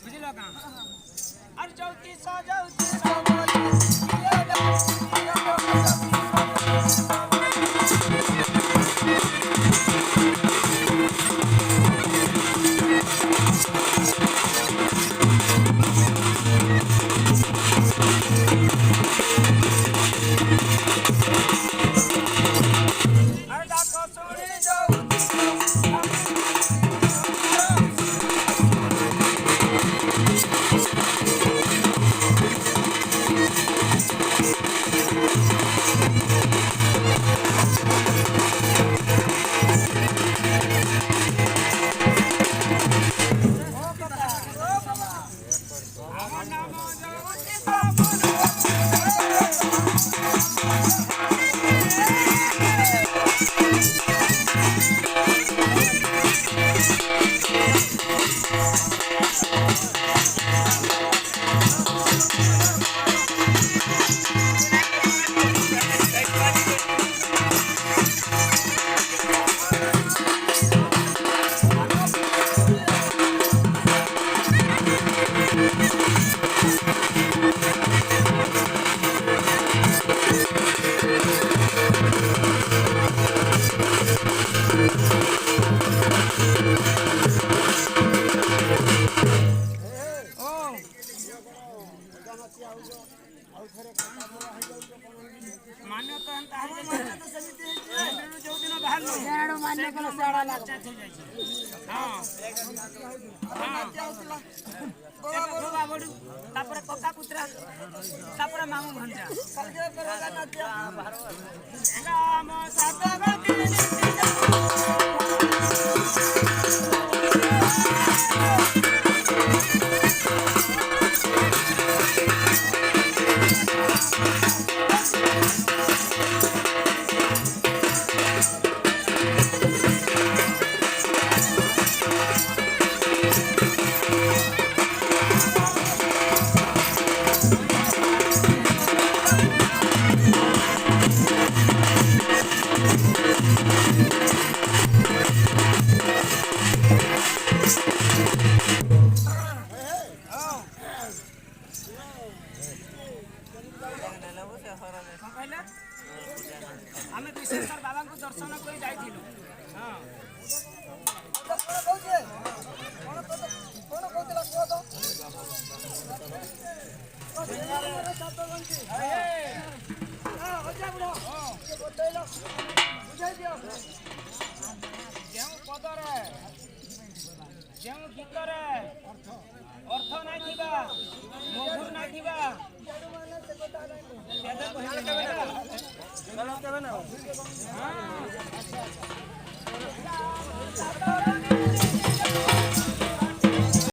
बुझल का अरे चौकी कका पुत्रा मामू भंजा आमे विशेषकर बाबा को दर्शन कर जाइथिलु हां कोन कहतला को तो हां होजा बुढ़ो के बतैलो बुझाइ दियो जेउ पदरे जेउ गीतरे अर्थ नाही थिबा मधुर नाही थिबा केबे ना हां